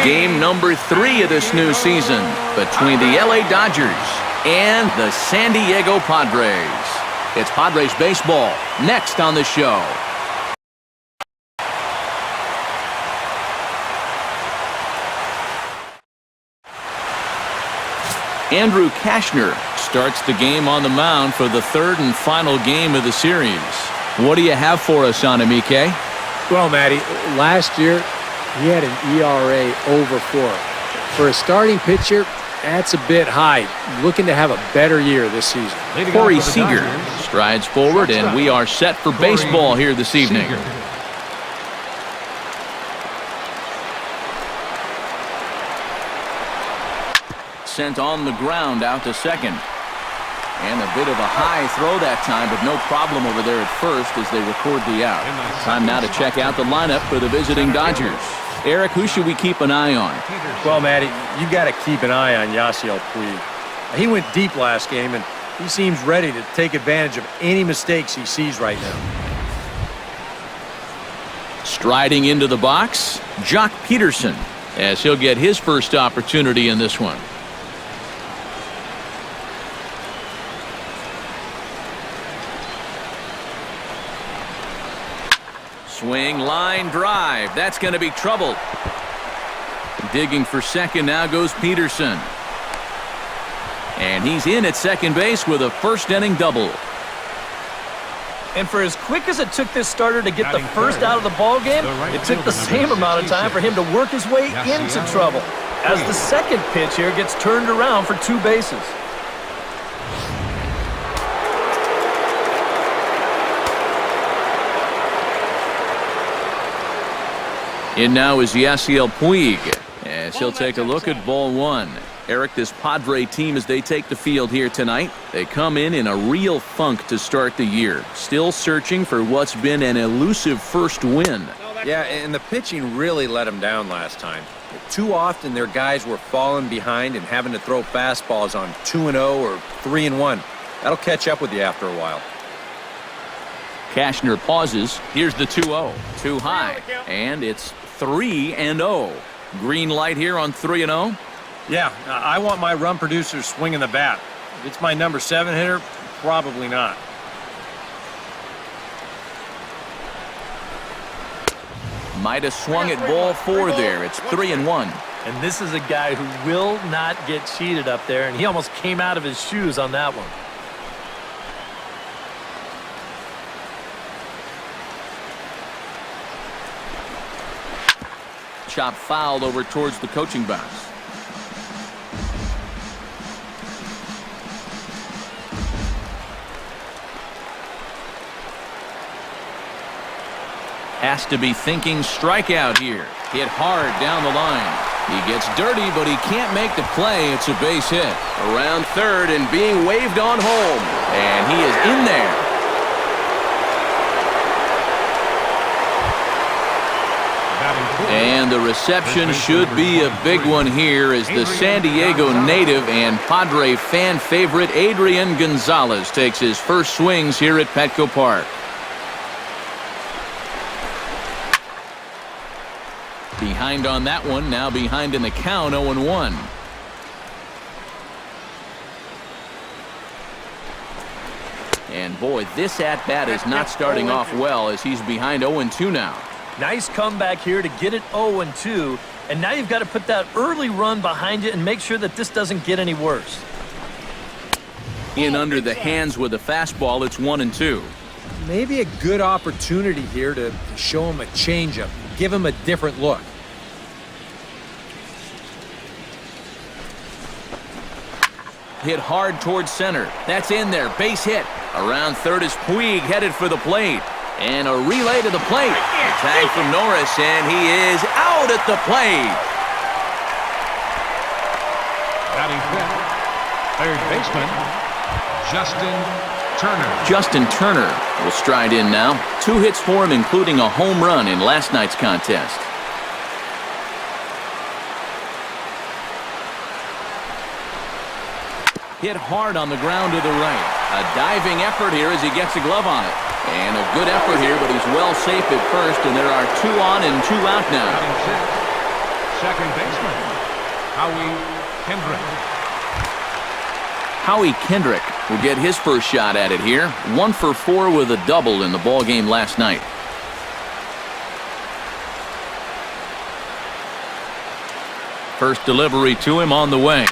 Game number 3 of this new season between the LA Dodgers and the San Diego Padres. It's Padres baseball next on the show. Andrew Cashner starts the game on the mound for the third and final game of the series. What do you have for us on him, EK? Well, Matty, last year he had an ERA over 4. For a starting pitcher, that's a bit high. Looking to have a better year this season. Corey Seager strides forward, and we are set for baseball here this evening. Sent on the ground out to second. And a bit of a high throw that time, but no problem over there at first as they record the out. Time now to check out the lineup for the visiting Dodgers. Eric, who should we keep an eye on? Well, Matty, you got to keep an eye on Yasiel Puig. He went deep last game, and he seems ready to take advantage of any mistakes he sees right now. Striding into the box, Jock Peterson, as he'll get his first opportunity in this one. Swing, line, drive. That's going to be trouble. Digging for second now goes Peterson. And he's in at second base with a first-inning double. And for as quick as it took this starter to get the first out of the ballgame, it took the same amount of time for him to work his way into trouble as the second pitch here gets turned around for 2 bases. In now is Yasiel Puig, as he'll take a look at ball 1. Eric, this Padre team, as they take the field here tonight, they come in a real funk to start the year. Still searching for what's been an elusive first win. Yeah, and the pitching really let them down last time. Too often their guys were falling behind and having to throw fastballs on 2-0 or 3-1. That'll catch up with you after a while. Cashner pauses. Here's the 2-0. Too high. And it's 3-0. Green light here on 3-0. Yeah, I want my run producers swinging the bat. If it's my number 7 hitter, probably not. Might have swung at ball 4 there. It's 3-1. And this is a guy who will not get cheated up there, and he almost came out of his shoes on that one. Chop foul over towards the coaching box. Has to be thinking strikeout here. Hit hard down the line. He gets dirty, but he can't make the play. It's a base hit. Around third and being waved on home. And he is in there. And the reception should be a big one here as the San Diego native and Padre fan favorite Adrian Gonzalez takes his first swings here at Petco Park. Behind on that one, now behind in the count, 0-1. And boy, this at-bat is not starting off well as he's behind 0-2 now. Nice comeback here to get it 0-2, and now you've got to put that early run behind you and make sure that this doesn't get any worse. In under the hands with a fastball, it's 1-2. Maybe a good opportunity here to show him a changeup, give him a different look. Hit hard towards center. That's in there. Base hit. Around third is Puig headed for the plate. And a relay to the plate. A tag from Norris, and he is out at the plate. Batting fifth, third baseman, Justin Turner. Justin Turner will stride in now. 2 hits for him, including a home run in last night's contest. Hit hard on the ground to the right. A diving effort here as he gets a glove on it. And a good effort here, but he's well safe at first, and there are 2 on and 2 out now. Second baseman, Howie Kendrick. Howie Kendrick will get his first shot at it here. 1 for 4 with a double in the ball game last night. First delivery to him on the way.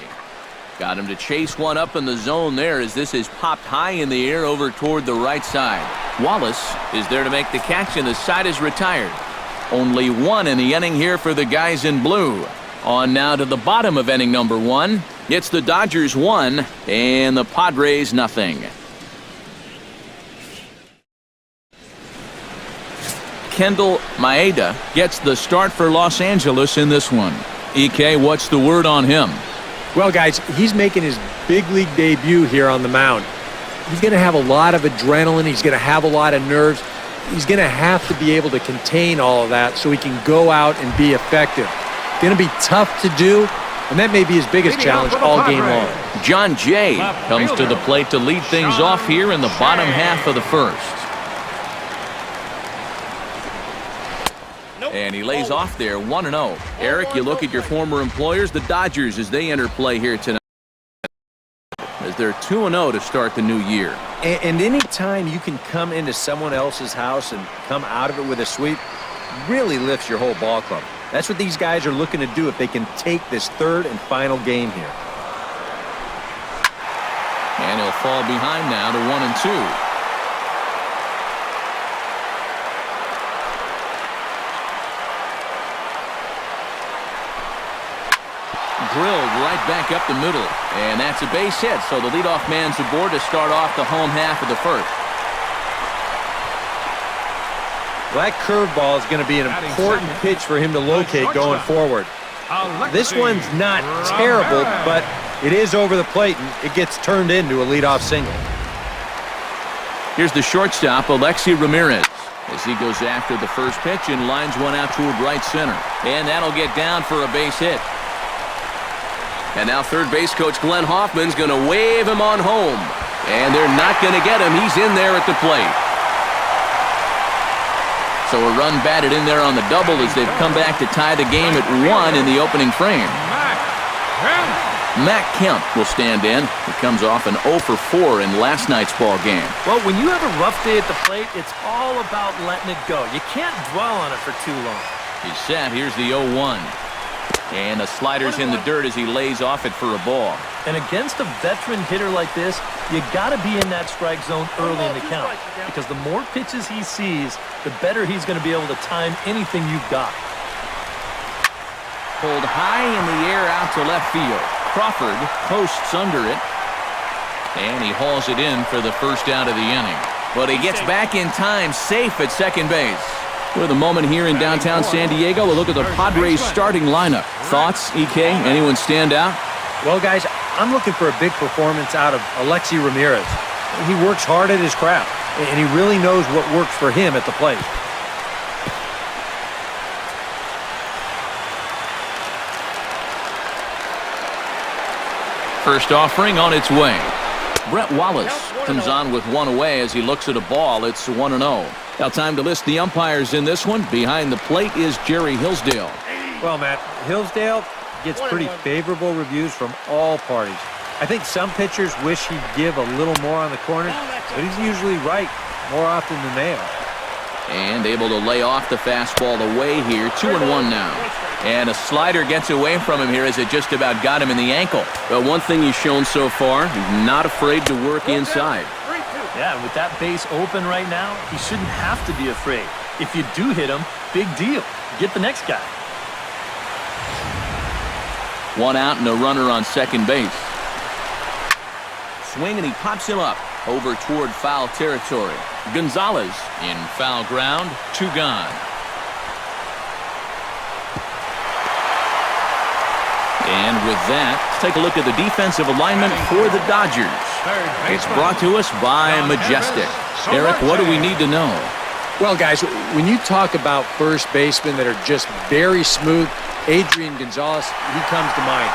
Got him to chase one up in the zone there as this is popped high in the air over toward the right side. Wallace is there to make the catch, and the side is retired. Only one in the inning here for the guys in blue. On now to the bottom of inning number 1. It's the Dodgers 1 and the Padres nothing. Kendall Maeda gets the start for Los Angeles in this one. EK, what's the word on him? Well, guys, he's making his big league debut here on the mound. He's going to have a lot of adrenaline. He's going to have a lot of nerves. He's going to have to be able to contain all of that so he can go out and be effective. Going to be tough to do, and that may be his biggest challenge all game long. John Jay comes to the plate to lead things off here in the bottom half of the first. And he lays off there 1-0. Eric, you look at your former employers, the Dodgers, as they enter play here tonight, as they're 2-0 to start the new year. And any time you can come into someone else's house and come out of it with a sweep, really lifts your whole ball club. That's what these guys are looking to do if they can take this third and final game here. And he'll fall behind now to 1-2. Drilled right back up the middle, and that's a base hit, so the leadoff man's aboard to start off the home half of the first. That curveball is going to be an important pitch for him to locate going forward. This one's not terrible, but it is over the plate, and it gets turned into a leadoff single. Here's the shortstop, Alexi Ramirez, as he goes after the first pitch and lines one out toward right center. And that'll get down for a base hit. And now third base coach Glenn Hoffman's going to wave him on home. And they're not going to get him. He's in there at the plate. So a run batted in there on the double as they've come back to tie the game at 1 in the opening frame. Matt Kemp will stand in. He comes off an 0 for 4 in last night's ball game. Well, when you have a rough day at the plate, it's all about letting it go. You can't dwell on it for too long. He's set. Here's the 0-1. And the slider's in the dirt as he lays off it for a ball. And against a veteran hitter like this, you got to be in that strike zone early in the count. Because the more pitches he sees, the better he's going to be able to time anything you've got. Pulled high in the air out to left field. Crawford posts under it. And he hauls it in for the first out of the inning. But he gets back in time, safe at second base. With a moment here in downtown San Diego, a look at the Padres starting lineup. Thoughts, EK? Anyone stand out? Well, guys, I'm looking for a big performance out of Alexi Ramirez. He works hard at his craft, and he really knows what works for him at the plate. First offering on its way. Brett Wallace comes on with one away as he looks at a ball. It's 1-0. Now time to list the umpires in this one. Behind the plate is Jerry Hillsdale. Well, Matt, Hillsdale gets pretty favorable reviews from all parties. I think some pitchers wish he'd give a little more on the corners, but he's usually right more often than they are. And able to lay off the fastball away here. 2-1 now. And a slider gets away from him here as it just about got him in the ankle. But one thing he's shown so far, he's not afraid to work inside. Yeah, and with that base open right now, he shouldn't have to be afraid. If you do hit him, big deal. Get the next guy. One out and a runner on second base. Swing and he pops him up over toward foul territory. Gonzalez in foul ground, 2 gone. And with that, let's take a look at the defensive alignment for the Dodgers. It's brought to us by Majestic. Eric, what do we need to know? Well, guys, when you talk about first basemen that are just very smooth, Adrian Gonzalez, he comes to mind.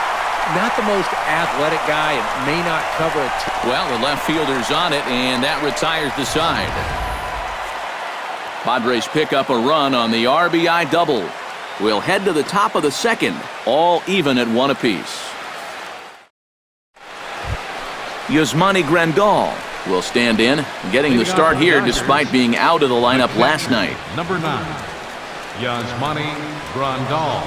Not the most athletic guy and may not cover a well, the left fielder's on it, and that retires the side. Padres pick up a run on the RBI double. We'll head to the top of the second, all even at 1 apiece. Yasmani Grandal will stand in, getting the start here despite being out of the lineup last night. Number 9, Yasmani Grandal.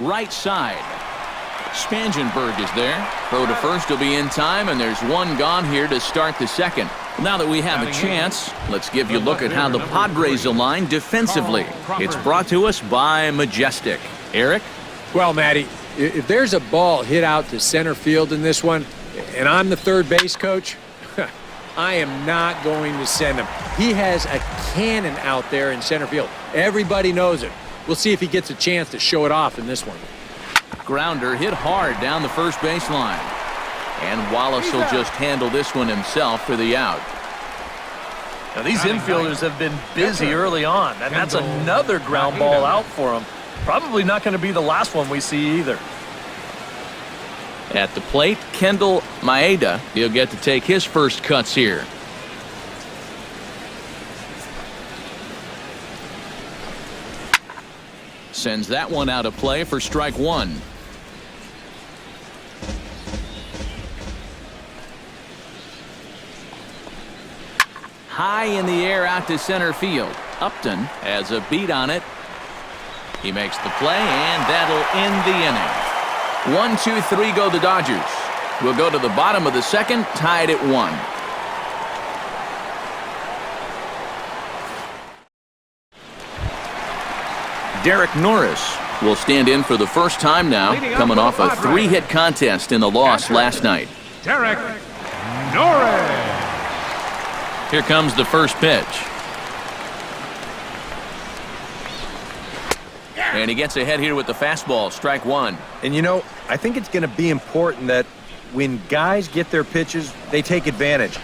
Right side. Spangenberg is there. Throw to first will be in time, and there's one gone here to start the second. Now that we have a chance, let's give you a look at how the Padres align defensively. It's brought to us by Majestic. Eric? Well, Matty, if there's a ball hit out to center field in this one, and I'm the third base coach, I am not going to send him. He has a cannon out there in center field. Everybody knows it. We'll see if he gets a chance to show it off in this one. Grounder hit hard down the first baseline. And Wallace will just handle this one himself for the out. Now, these infielders have been busy early on, and that's another ground ball out for them. Probably not going to be the last one we see either. At the plate, Kendall Maeda. He'll get to take his first cuts here. Sends that one out of play for strike one. High in the air out to center field. Upton has a beat on it. He makes the play, and that'll end the inning. 1, 2, 3 go the Dodgers. We'll go to the bottom of the second, tied at 1. Derek Norris will stand in for the first time now, coming off a 3-hit contest in the loss last night. Derek Norris. Here comes the first pitch. And he gets ahead here with the fastball, strike one. And you know, I think it's going to be important that when guys get their pitches, they take advantage.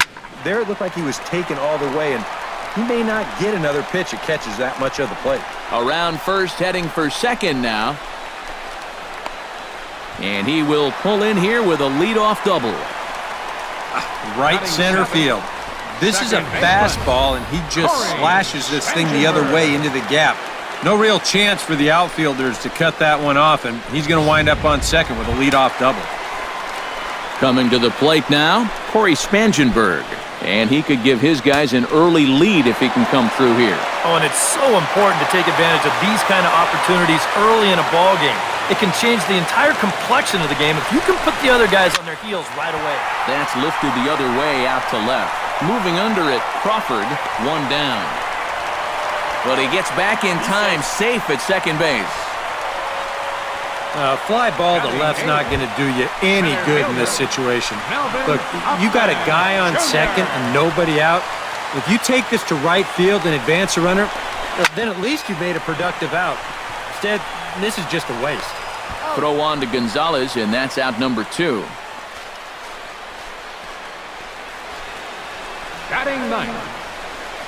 There it looked like he was taken all the way, and he may not get another pitch that catches that much of the plate. Around first, heading for second now. And he will pull in here with a leadoff double. Right center field. This is a fastball, and he just slashes this thing the other way into the gap. No real chance for the outfielders to cut that one off, and he's going to wind up on second with a leadoff double. Coming to the plate now, Corey Spangenberg. And he could give his guys an early lead if he can come through here. Oh, and it's so important to take advantage of these kind of opportunities early in a ball game. It can change the entire complexion of the game if you can put the other guys on their heels right away. That's lifted the other way out to left. Moving under it, Crawford, one down. But he gets back in time, safe at second base. Fly ball to left's not going to do you any good in this situation. Look, you got a guy on second and nobody out. If you take this to right field and advance a runner, then at least you made a productive out. Instead, this is just a waste. Throw on to Gonzalez, and that's out number 2. Batting ninth,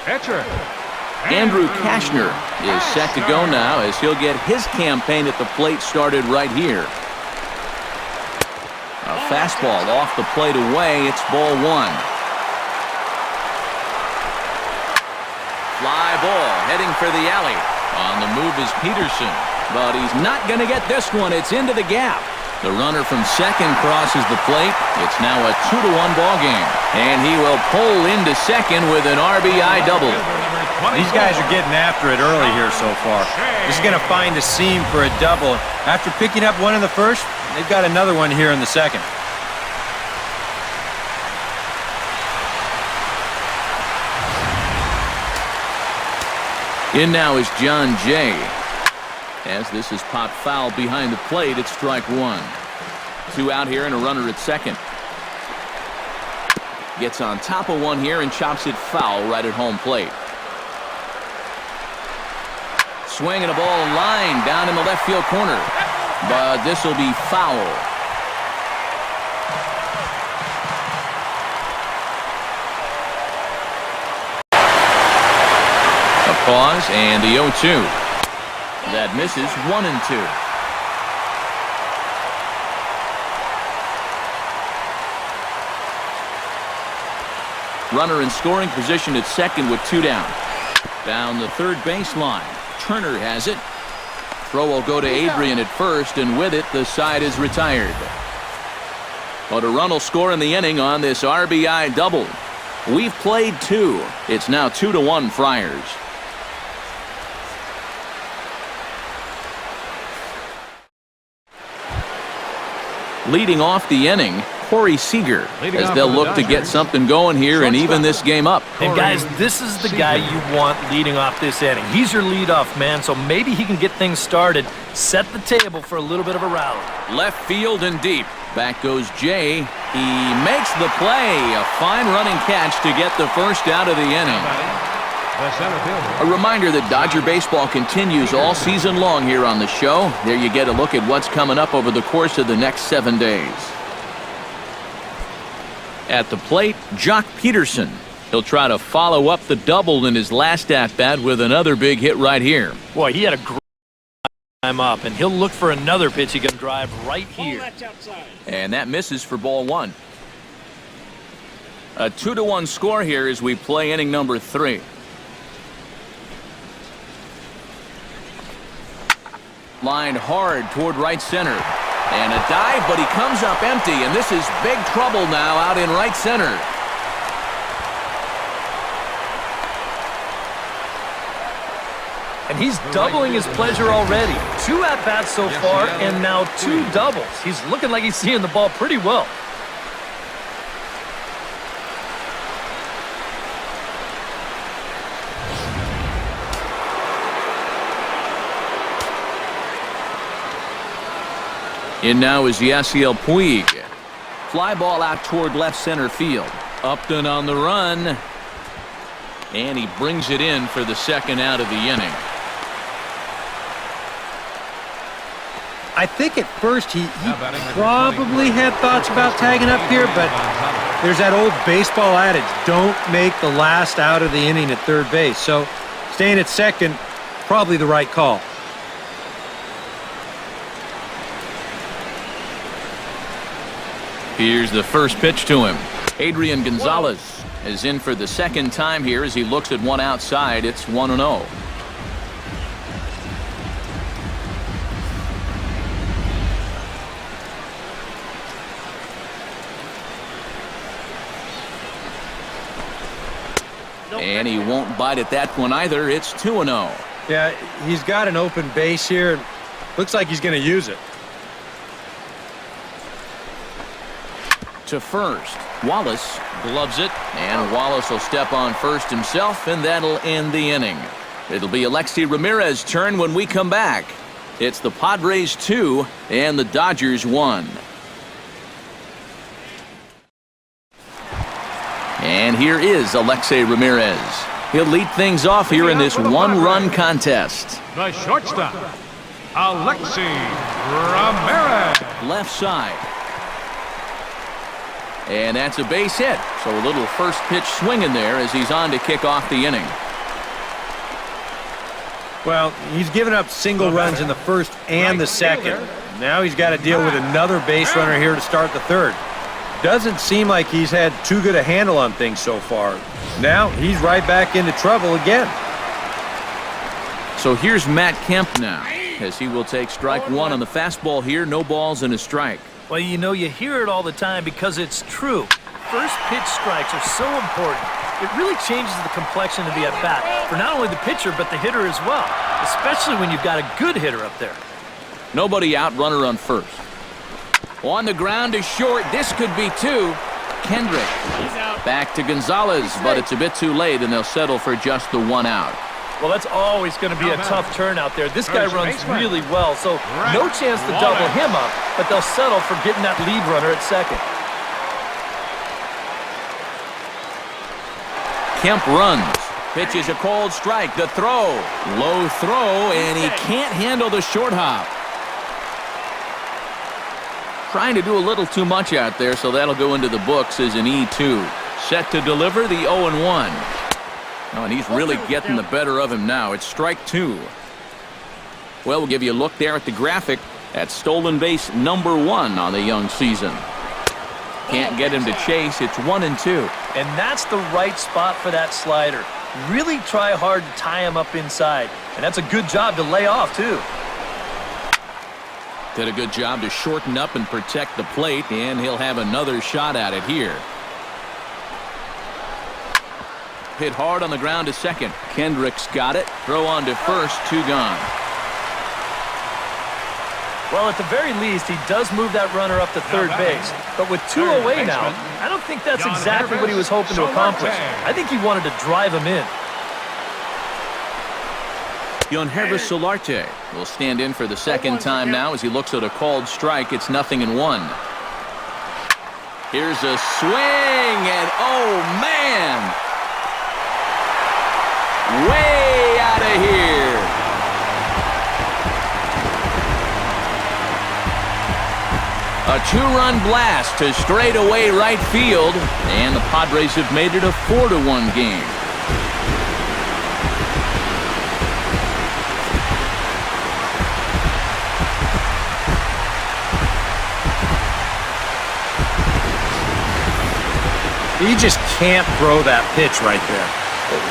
pitcher Andrew Kashner is set to go now as he'll get his campaign at the plate started right here. A fastball off the plate away. It's ball 1. Fly ball heading for the alley. On the move is Peterson, but he's not going to get this one. It's into the gap. The runner from second crosses the plate. It's now a 2-1 ball game, and he will pull into second with an RBI double. These guys are getting after it early here so far. This is going to find a seam for a double. After picking up one in the first, they've got another one here in the second. In now is John Jay. As this is popped foul behind the plate, it's strike 1. 2 out here and a runner at second. Gets on top of one here and chops it foul right at home plate. Swinging a ball line down in the left field corner. But this will be foul. A pause and the 0-2. That misses 1-2. Runner in scoring position at second with 2 down. Down the third baseline. Turner has it. Throw will go to Adrian at first, and with it, the side is retired. But a run will score in the inning on this RBI double. We've played 2. It's now 2-1 Friars. Leading off the inning, Corey Seager, as they'll look to get something going here and even this game up. And guys, this is the guy you want leading off this inning. He's your leadoff man, so maybe he can get things started, set the table for a little bit of a rally. Left field and deep. Back goes Jay. He makes the play. A fine running catch to get the first out of the inning. A reminder that Dodger baseball continues all season long here on the show. There you get a look at what's coming up over the course of the next 7 days. At the plate, Jock Peterson. He'll try to follow up the double in his last at-bat with another big hit right here. Boy, he had a great time up, and he'll look for another pitch he can drive right here. And that misses for ball 1. A 2-1 score here as we play inning number 3. Lined hard toward right center. And a dive, but he comes up empty, and this is big trouble now out in right center. And he's doubling his pleasure already. 2 at-bats so far, and now 2 doubles. He's looking like he's seeing the ball pretty well. In now is Yasiel Puig. Fly ball out toward left center field. Upton on the run. And he brings it in for the second out of the inning. I think at first he probably had thoughts about tagging up here, but there's that old baseball adage, don't make the last out of the inning at third base. So staying at second, probably the right call. Here's the first pitch to him. Adrian Gonzalez is in for the second time here as he looks at one outside. It's 1-0. And he won't bite at that one either. It's 2-0. Yeah, he's got an open base here. Looks like he's going to use it. To first. Wallace gloves it, and Wallace will step on first himself, and that'll end the inning. It'll be Alexei Ramirez's turn when we come back. It's the Padres 2 and the Dodgers 1. And here is Alexei Ramirez. He'll lead things off here in this one-run contest. The shortstop, Alexei Ramirez. Left side. And that's a base hit. So a little first pitch swing in there as he's on to kick off the inning. Well, he's given up single runs in the first and the second. Now he's got to deal with another base runner here to start the third. Doesn't seem like he's had too good a handle on things so far. Now he's right back into trouble again. So here's Matt Kemp now, as he will take strike 1 on the fastball here. No balls and a strike. Well, you know, you hear it all the time because it's true. First pitch strikes are so important. It really changes the complexion of the at-bat for not only the pitcher but the hitter as well, especially when you've got a good hitter up there. Nobody out, runner on first. On the ground to short. This could be 2. Kendrick back to Gonzalez, but it's a bit too late, and they'll settle for just the 1 out. Well, that's always going to be a tough turn out there. This guy runs really well, so no chance to double him up, but they'll settle for getting that lead runner at second. Kemp runs. Pitches a cold strike. The throw. Low throw, and he can't handle the short hop. Trying to do a little too much out there, so that'll go into the books as an E2. Set to deliver the 0-1. Oh, and he's really getting the better of him now. It's strike 2. Well, we'll give you a look there at the graphic at stolen base number 1 on the young season. Can't get him to chase. It's 1-2. And that's the right spot for that slider. Really try hard to tie him up inside. And that's a good job to lay off, too. Did a good job to shorten up and protect the plate, and he'll have another shot at it here. Hit hard on the ground to second. Kendrick's got it. Throw on to first. 2 gone. Well, at the very least, he does move that runner up to third base. But with 2 away now, I don't think that's exactly what he was hoping to accomplish. I think he wanted to drive him in. Yonhervis Solarte will stand in for the second time now as he looks at a called strike. It's 0-1. Here's a swing, and oh, man! Way out of here. A 2-run blast to straightaway right field, and the Padres have made it a 4-1 game. You just can't throw that pitch right there.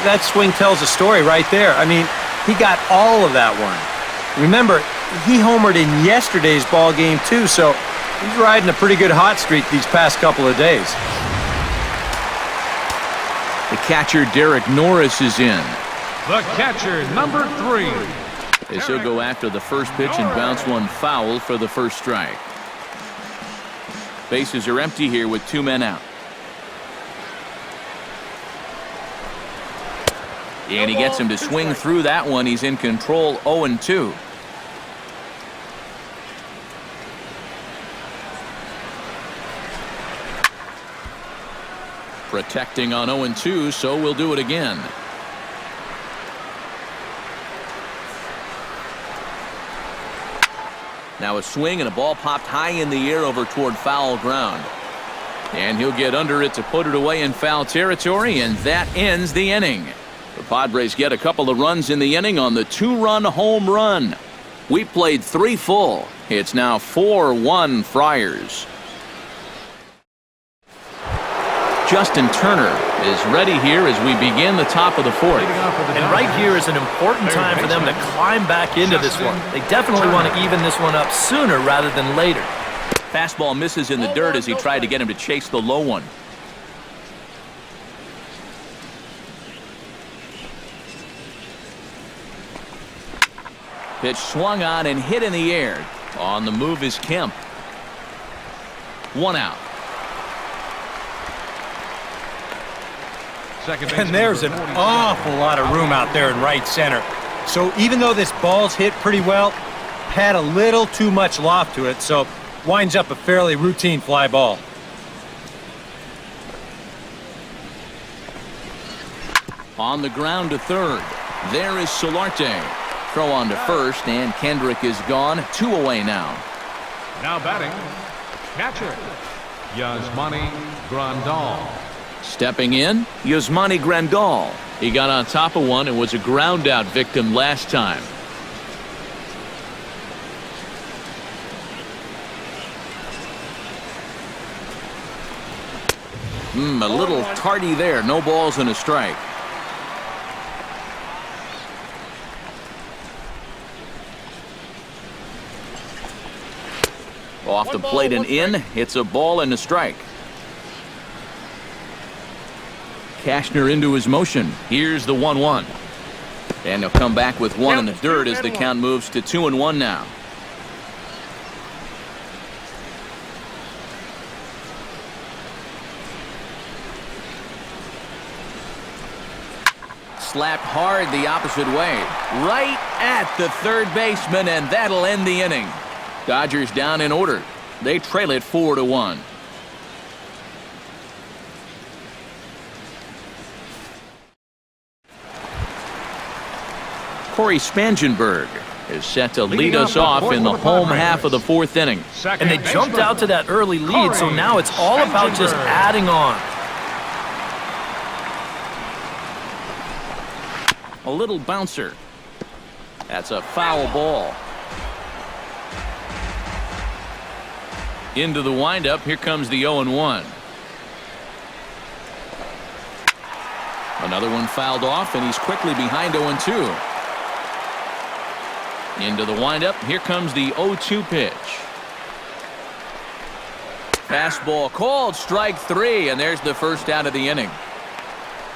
That swing tells a story right there. I mean, he got all of that one. Remember, he homered in yesterday's ball game too, so he's riding a pretty good hot streak these past couple of days. The catcher, Derek Norris, is in. The catcher, number 3. As he'll go after the first pitch and bounce one foul for the first strike. Bases are empty here with 2 men out. And he gets him to swing through that one. He's in control, 0-2. Protecting on 0-2, so we'll do it again. Now a swing and a ball popped high in the air over toward foul ground. And he'll get under it to put it away in foul territory, and that ends the inning. The Padres get a couple of runs in the inning on the 2-run home run. We played 3 full. It's now 4-1 Friars. Justin Turner is ready here as we begin the top of the 4th. And right here is an important time for them to climb back into this one. They definitely want to even this one up sooner rather than later. Fastball misses in the dirt as he tried to get him to chase the low one. Pitch swung on and hit in the air. On the move is Kemp. 1 out. And there's an awful lot of room out there in right center. So even though this ball's hit pretty well, had a little too much loft to it, so winds up a fairly routine fly ball. On the ground to third. There is Solarte. Throw on to first, and Kendrick is gone. 2 away now. Now batting, catcher, Yasmani Grandal. Stepping in, Yasmani Grandal. He got on top of one and was a ground out victim last time. A little tardy there. No balls and a strike. Off the plate and in. It's a ball and a strike. Cashner into his motion. Here's the 1-1. And he'll come back with 1 in the dirt as the count moves to 2-1 now. Slapped hard the opposite way. Right at the third baseman, and that'll end the inning. Dodgers down in order. They trail it 4-1. Corey Spangenberg is set to lead us off in the home half of the 4th inning. And they jumped out to that early lead, so now it's all about just adding on. A little bouncer. That's a foul ball. Into the windup. Here comes the 0-1. Another one fouled off, and he's quickly behind 0-2. Into the windup. Here comes the 0-2 pitch. Fastball called, strike 3, and there's the first out of the inning.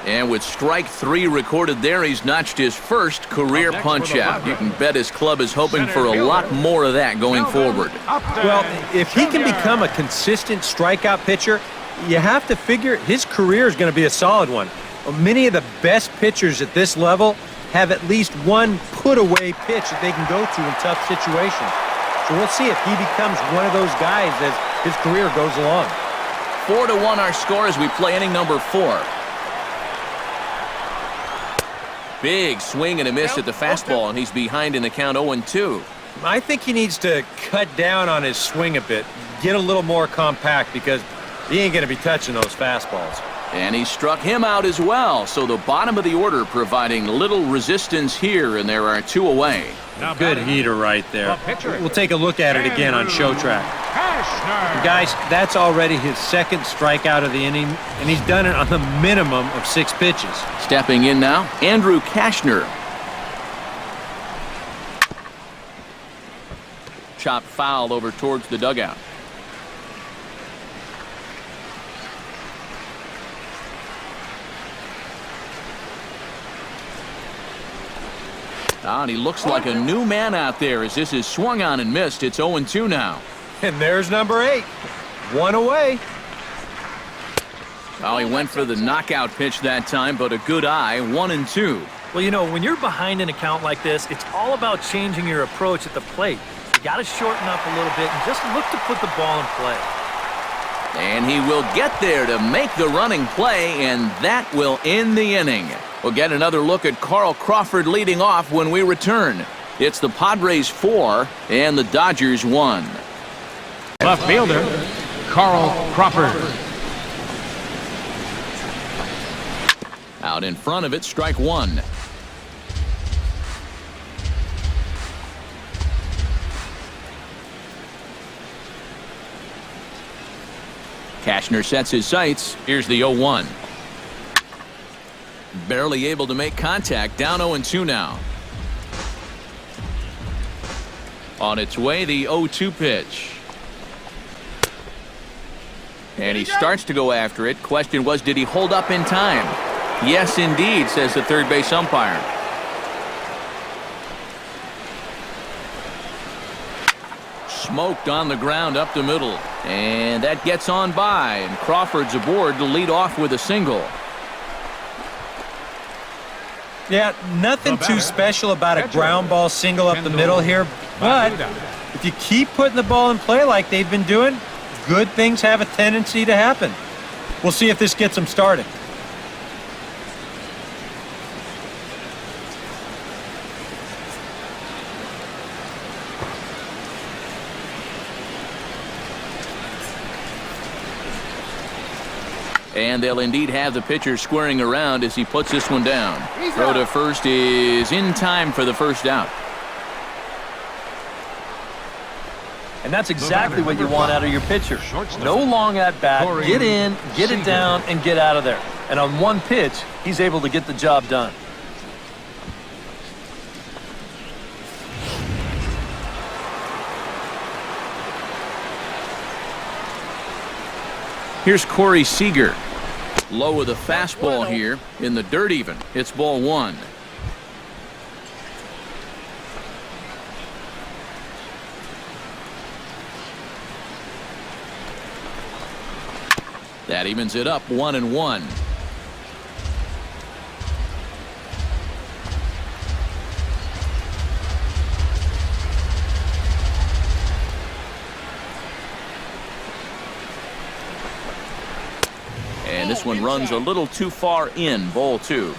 And with strike 3 recorded there, he's notched his first career punch-out. You can bet his club is hoping for a lot more of that going forward. Well, if he can become a consistent strikeout pitcher, you have to figure his career is going to be a solid one. Many of the best pitchers at this level have at least one put-away pitch that they can go to in tough situations. So we'll see if he becomes one of those guys as his career goes along. 4-1 our score as we play inning number 4. Big swing and a miss at the fastball, and he's behind in the count 0-2. I think he needs to cut down on his swing a bit, get a little more compact, because he ain't going to be touching those fastballs. And he struck him out as well, so the bottom of the order providing little resistance here, and there are 2 away. Good heater right there. We'll take a look at it again on Show Track. Guys, that's already his second strikeout of the inning, and he's done it on a minimum of 6 pitches. Stepping in now, Andrew Kashner. Chopped foul over towards the dugout. And he looks like a new man out there as this is swung on and missed. It's 0-2 now. And there's number 8. 1 away. Oh, he went for the knockout pitch that time, but a good eye. 1-2. Well, you know, when you're behind in a count like this, it's all about changing your approach at the plate. You got to shorten up a little bit and just look to put the ball in play. And he will get there to make the running play, and that will end the inning. We'll get another look at Carl Crawford leading off when we return. It's the Padres 4 and the Dodgers 1. Left fielder, Carl Crawford. Out in front of it, strike 1. Kashner sets his sights. Here's the 0-1. Barely able to make contact. Down 0-2 now. On its way, the 0-2 pitch. And he starts to go after it. Question was, did he hold up in time? Yes, indeed, says the third base umpire. Smoked on the ground up the middle. And that gets on by. And Crawford's aboard to lead off with a single. Yeah, nothing too special about a ground ball single up the middle here, but if you keep putting the ball in play like they've been doing, good things have a tendency to happen. We'll see if this gets them started. And they'll indeed have the pitcher squaring around as he puts this one down. Throw to first is in time for the first out. And that's exactly what you want out of your pitcher. No long at bat, get in, get it down, and get out of there. And on one pitch, he's able to get the job done. Here's Corey Seager. Low with a fastball here in the dirt even. It's ball 1. That evens it up 1-1. And this one runs a little too far in, ball 2.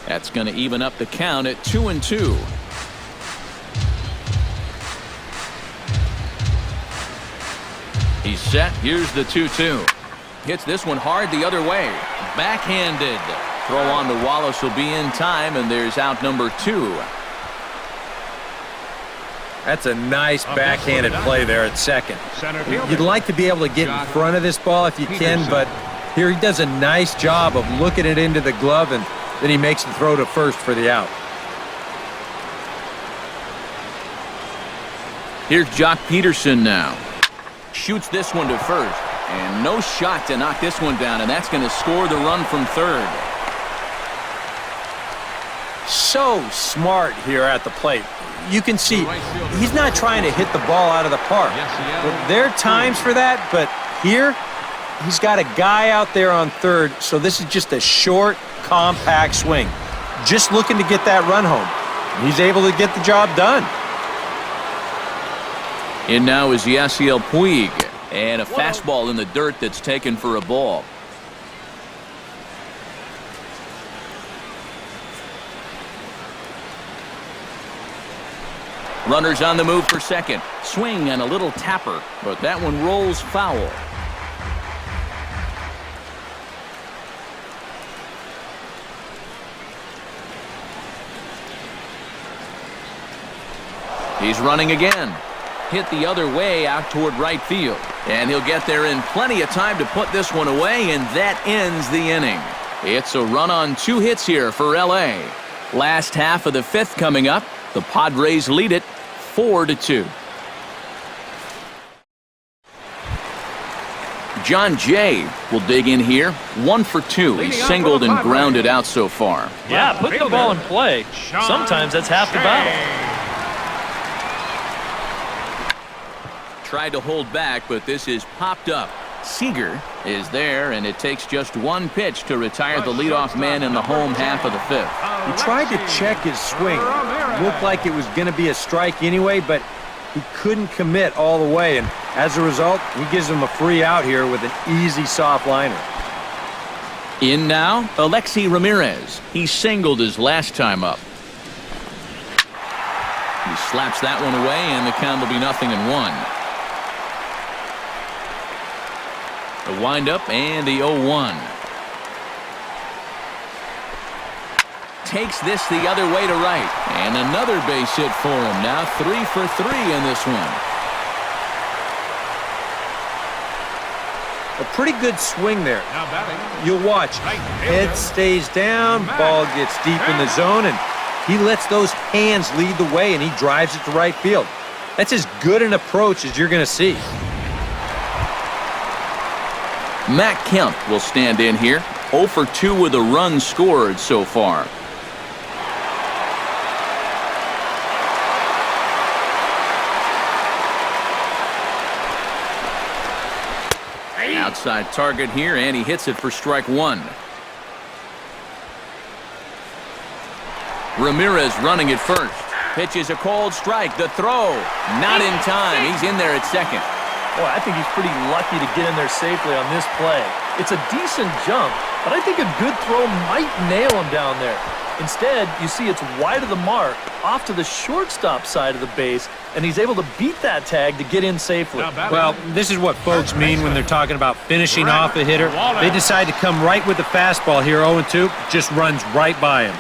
That's going to even up the count at 2-2. He's set. Here's the 2-2. Hits this one hard the other way. Backhanded. Throw on to Wallace will be in time, and there's out number 2. That's a nice backhanded play there at second. You'd like to be able to get in front of this ball if you can, but here he does a nice job of looking it into the glove, and then he makes the throw to first for the out. Here's Jock Peterson now. Shoots this one to first, and no shot to knock this one down, and that's going to score the run from third. So smart here at the plate. You can see he's not trying to hit the ball out of the park. There are times for that, but here he's got a guy out there on third, so this is just a short, compact swing. Just looking to get that run home. He's able to get the job done. In now is Yasiel Puig, and a fastball in the dirt that's taken for a ball. Runners on the move for second. Swing and a little tapper, but that one rolls foul. He's running again. Hit the other way out toward right field. And he'll get there in plenty of time to put this one away, and that ends the inning. It's a run on 2 hits here for L.A. Last half of the 5th coming up. The Padres lead it 4-2. John Jay will dig in here. 1 for 2. He's singled and grounded out so far. Yeah, putting the ball in play. Sometimes that's half the battle. Tried to hold back, but this is popped up. Seager is there, and it takes just 1 pitch to retire the leadoff man in the home half of the 5th. He tried to check his swing. Looked like it was going to be a strike anyway, but he couldn't commit all the way, and as a result, he gives him a free out here with an easy soft liner. In now, Alexi Ramirez. He singled his last time up. He slaps that one away, and the count will be 0-1. The windup and the 0-1. Takes this the other way to right. And another base hit for him. Now 3 for 3 in this one. A pretty good swing there. You'll watch. Head stays down, ball gets deep in the zone, and he lets those hands lead the way, and he drives it to right field. That's as good an approach as you're going to see. Matt Kemp will stand in here. 0 for 2 with a run scored so far. Outside target here, and he hits it for strike 1. Ramirez running at first. Pitches a cold strike. The throw. Not in time. He's in there at second. Boy, I think he's pretty lucky to get in there safely on this play. It's a decent jump, but I think a good throw might nail him down there. Instead, you see it's wide of the mark, off to the shortstop side of the base, and he's able to beat that tag to get in safely. Well, this is what folks mean when they're talking about finishing off a hitter. They decide to come right with the fastball here, 0-2, just runs right by him.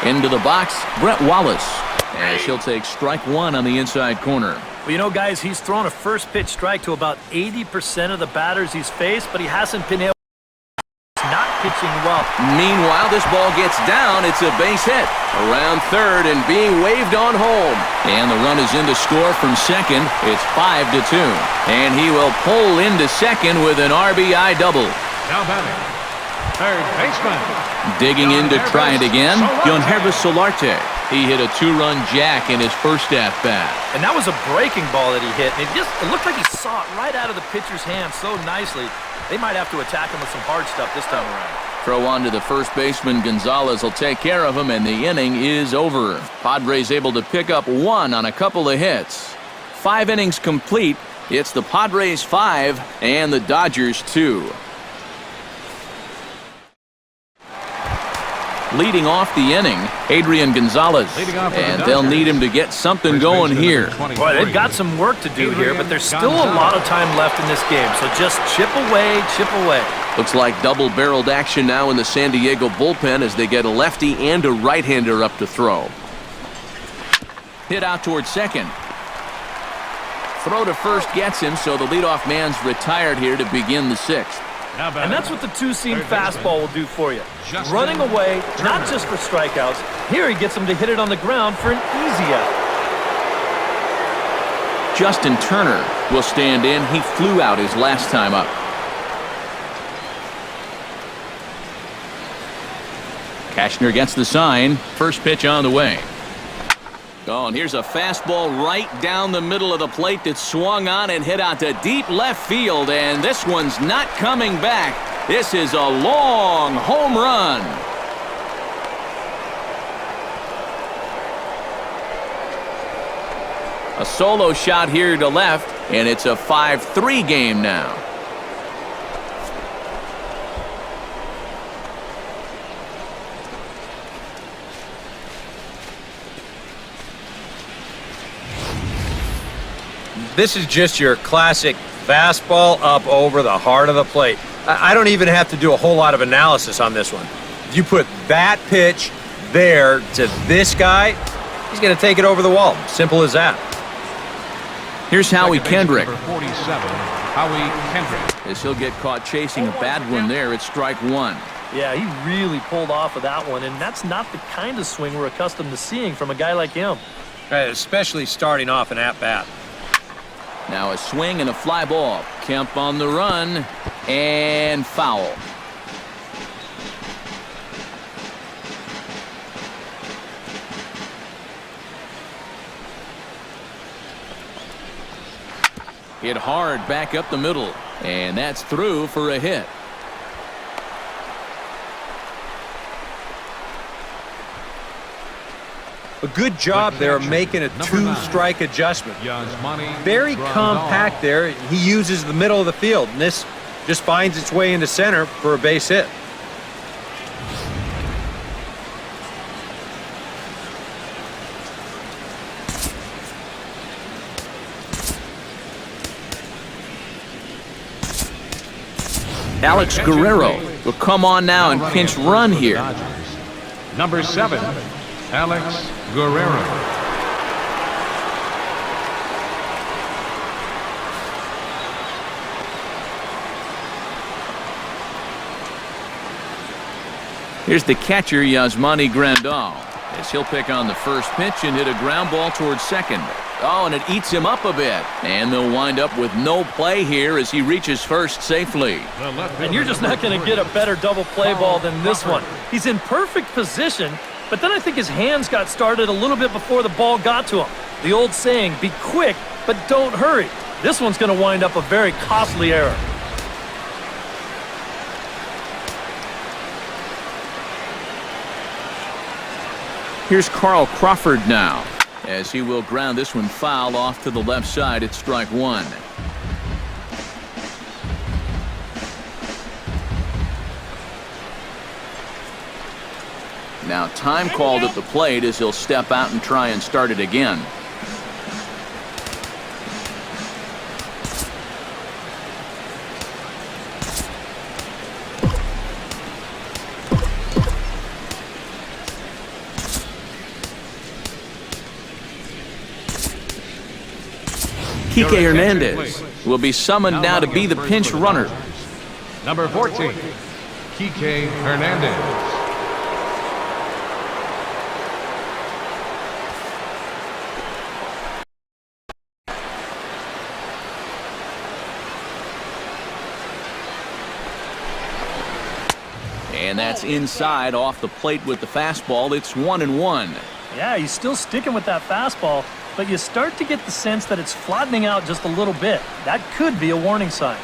Into the box, Brett Wallace, as he'll take strike 1 on the inside corner. Well, you know, guys, he's thrown a first pitch strike to about 80% of the batters he's faced, but he hasn't been able to not pitching well. Meanwhile, this ball gets down. It's a base hit around third and being waved on home. And the run is in to score from second. It's 5-2. And he will pull into second with an RBI double. Now batting, third baseman. Digging in to try it again, Yonhervis Solarte. He hit a 2-run jack in his first at-bat. And that was a breaking ball that he hit. And it looked like he saw it right out of the pitcher's hand so nicely. They might have to attack him with some hard stuff this time around. Throw on to the first baseman. Gonzalez will take care of him, and the inning is over. Padres able to pick up 1 on a couple of hits. 5 innings complete. It's the Padres 5 and the Dodgers 2. Leading off the inning, Adrian Gonzalez, and they'll need him to get something going here. Boy, they've got some work to do here, but there's still a lot of time left in this game, so just chip away, chip away. Looks like double-barreled action now in the San Diego bullpen as they get a lefty and a right-hander up to throw. Hit out towards second. Throw to first gets him, so the leadoff man's retired here to begin the sixth. And that's what the two-seam fastball will do for you. Running away, not just for strikeouts. Here he gets him to hit it on the ground for an easy out. Justin Turner will stand in. He flew out his last time up. Cashner gets the sign. First pitch on the way. Oh, and here's a fastball right down the middle of the plate that swung on and hit out to deep left field, and this one's not coming back. This is a long home run. A solo shot here to left, and it's a 5-3 game now. This is just your classic fastball up over the heart of the plate. I don't even have to do a whole lot of analysis on this one. You put that pitch there to this guy, he's going to take it over the wall. Simple as that. Here's Howie Kendrick. Number 47, Howie Kendrick. As he'll get caught chasing a bad one there, it's strike one. Yeah, he really pulled off of that one, and that's not the kind of swing we're accustomed to seeing from a guy like him. Especially starting off an at-bat. Now a swing and a fly ball. Kemp on the run, and foul. Hit hard back up the middle, and that's through for a hit. A good job there of making a two-strike adjustment. Very compact there. He uses the middle of the field, and this just finds its way into center for a base hit. Alex Guerrero will come on now and pinch run here. Number 7, Alex Guerrero. Here's the catcher, Yasmani Grandal, as he'll pick on the first pitch and hit a ground ball towards second. Oh, and it eats him up a bit. And they'll wind up with no play here as he reaches first safely. And you're just not going to get a better double play ball than this one. He's in perfect position, but then I think his hands got started a little bit before the ball got to him. The old saying, be quick, but don't hurry. This one's going to wind up a very costly error. Here's Carl Crawford now, as he will ground this one foul off to the left side at strike one. Now time called at the plate as he'll step out and try and start it again. Kike Hernandez will be summoned now to be the pinch runner. Number 14, Kike Hernandez. And that's inside off the plate with the fastball. It's 1-1. Yeah, he's still sticking with that fastball, but you start to get the sense that it's flattening out just a little bit. That could be a warning sign.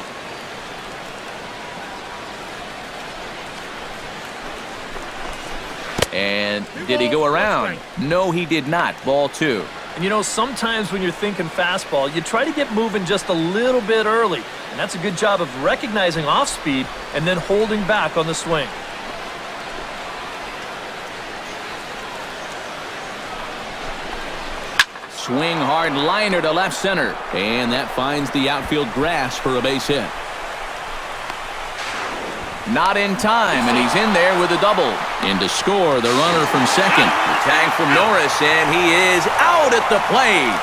And did he go around? No, he did not. Ball two. And you know, sometimes when you're thinking fastball, you try to get moving just a little bit early. And that's a good job of recognizing off speed and then holding back on the swing. Swing hard liner to left center. And that finds the outfield grass for a base hit. Not in time, and he's in there with a double. In to score, the runner from second. The tag from Norris, and he is out at the plate.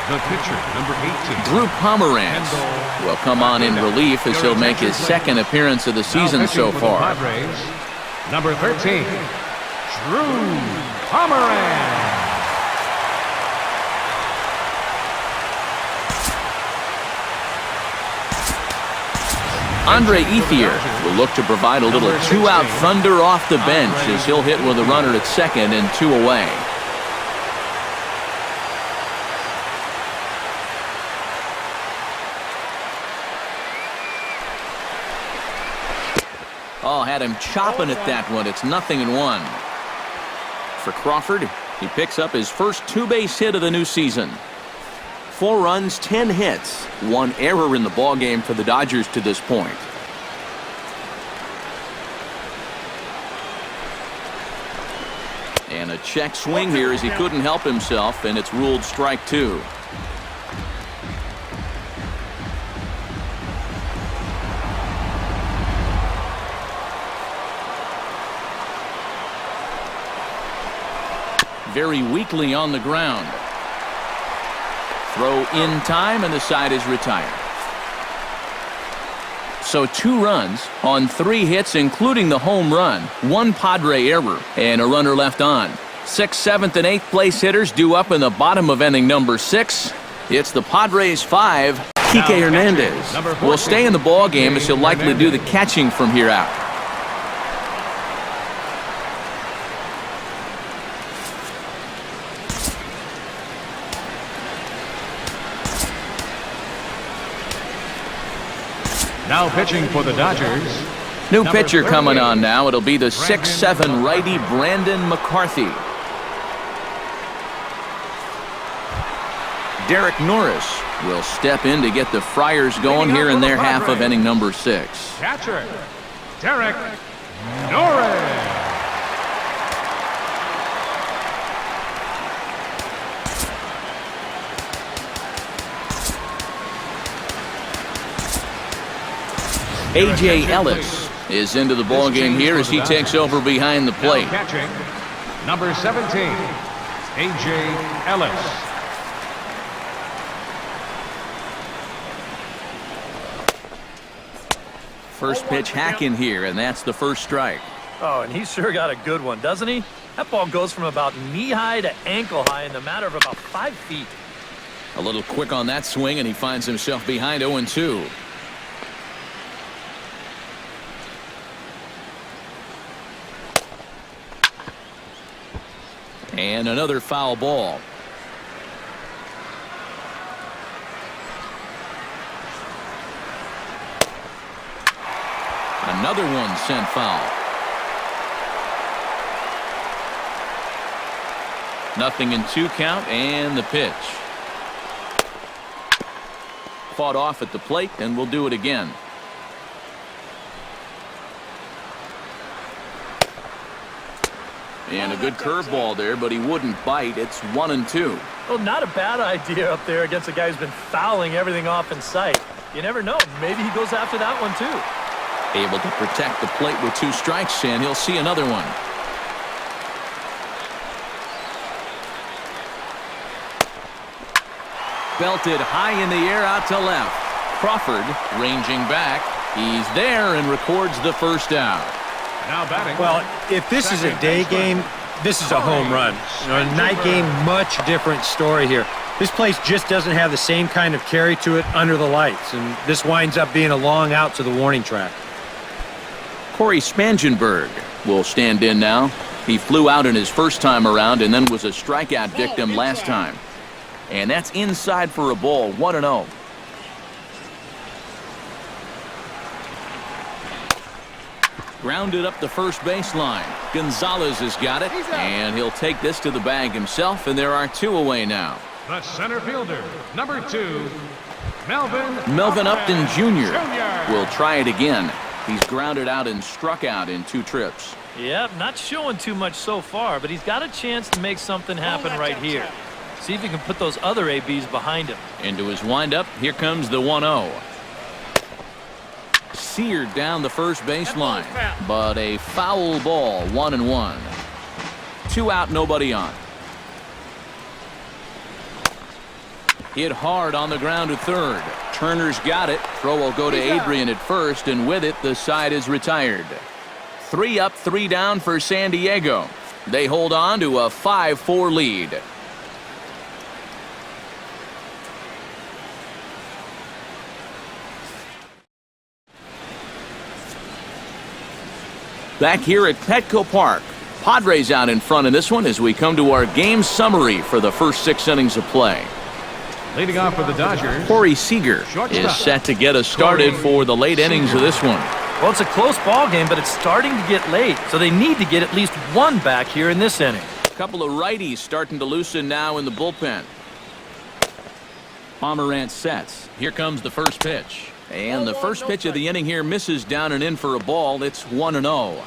The pitcher, number 18. Drew Pomeranz will come on in relief as he'll make his second appearance of the season so far. Number 13, Drew Pomeranz. Andre Ethier will look to provide a little two-out thunder off the bench as he'll hit with a runner at second and 2 away. Oh, had him chopping at that one. It's 0-1. For Crawford, he picks up his first 2-base hit of the new season. 4 runs, 10 hits, 1 error in the ballgame for the Dodgers to this point. And a check swing here as he couldn't help himself, and it's ruled strike 2. Very weakly on the ground. Throw in time, and the side is retired. So 2 runs on 3 hits, including the home run, 1 Padre error, and a runner left on. 6th, 7th, and 8th place hitters due up in the bottom of inning number 6. It's the Padres 5. Kike Hernandez will stay in the ball game as he'll likely do the catching from here out. Now pitching for the Dodgers. New pitcher coming on now. It'll be the 6'7" righty Brandon McCarthy. Derek Norris will step in to get the Friars going here in their half of inning number 6. Catcher, Derek Norris. A.J. Ellis is into the ballgame here as he takes over behind the plate. Now catching, number 17, A.J. Ellis. First pitch hacking here, and that's the first strike. Oh, and he's sure got a good one, doesn't he? That ball goes from about knee-high to ankle-high in the matter of about 5 feet. A little quick on that swing, and he finds himself behind 0-2. And another foul ball. Another one sent foul. Nothing in 2 count, and the pitch. Fought off at the plate, and we'll do it again. And a good curveball there, but he wouldn't bite. It's 1-2. Well, not a bad idea up there against a guy who's been fouling everything off in sight. You never know. Maybe he goes after that one, too. Able to protect the plate with 2 strikes, and he'll see another one. Belted high in the air out to left. Crawford ranging back. He's there and records the first out. Now batting. Well, if this is a day game, this is a home run. You know, a night game, much different story here. This place just doesn't have the same kind of carry to it under the lights, and this winds up being a long out to the warning track. Corey Spangenberg will stand in now. He flew out in his first time around and then was a strikeout victim last time. And that's inside for a ball, 1-0. Grounded up the first baseline. Gonzalez has got it, and he'll take this to the bag himself, and there are 2 away now. The center fielder, number 2, Melvin Upton Jr. will try it again. He's grounded out and struck out in 2 trips. Yep, not showing too much so far, but he's got a chance to make something happen right here. See if he can put those other ABs behind him. Into his windup, here comes the 1-0. seared down the first baseline, but a foul ball, 1-1. 2 out, nobody on. Hit hard on the ground to third. Turner's got it. Throw will go to Adrian at first, and with it, the side is retired. 3 up, 3 down for San Diego. They hold on to a 5-4 lead. Back here at Petco Park. Padres out in front in this one as we come to our game summary for the first 6 innings of play. Leading off for the Dodgers, Corey Seager is set to get us started for the late innings of this one. Well, it's a close ball game, but it's starting to get late, so they need to get at least 1 back here in this inning. A couple of righties starting to loosen now in the bullpen. Pomerantz sets. Here comes the first pitch. And the first pitch of the inning here misses down and in for a ball. It's 1-0.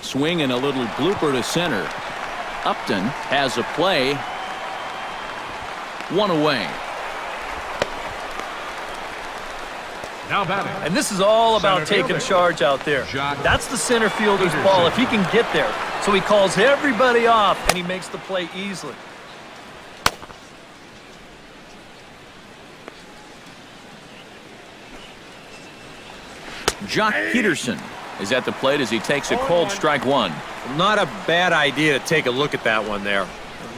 Swing and a little blooper to center. Upton has a play. 1 away. now batting. And this is all about taking charge out there. That's the center fielder's ball if he can get there. So he calls everybody off, and he makes the play easily. Jock Peterson is at the plate as he takes a cold strike one. Not a bad idea to take a look at that one there.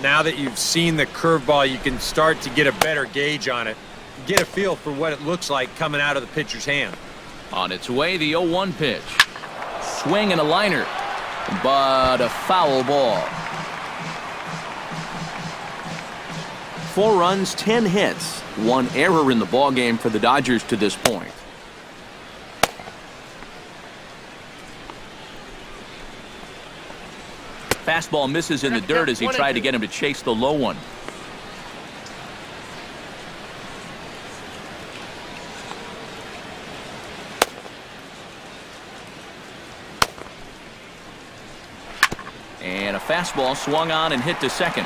Now that you've seen the curveball, you can start to get a better gauge on it. Get a feel for what it looks like coming out of the pitcher's hand. On its way, the 0-1 pitch. Swing and a liner, but a foul ball. 4 runs, 10 hits, 1 error in the ballgame for the Dodgers to this point. Fastball misses in the dirt as he tried to get him to chase the low one. And a fastball swung on and hit to second.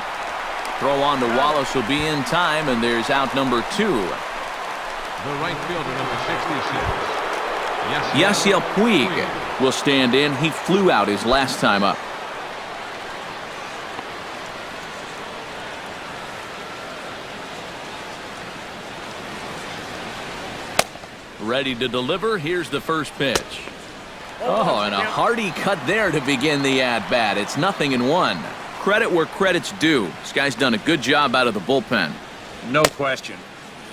Throw on to Wallace will be in time, and there's out number 2. The right fielder, number 66. Yasiel Puig will stand in. He flew out his last time up. Ready to deliver. Here's the first pitch. Oh, and a hearty cut there to begin the at-bat. It's 0-1. Credit where credit's due. This guy's done a good job out of the bullpen. No question.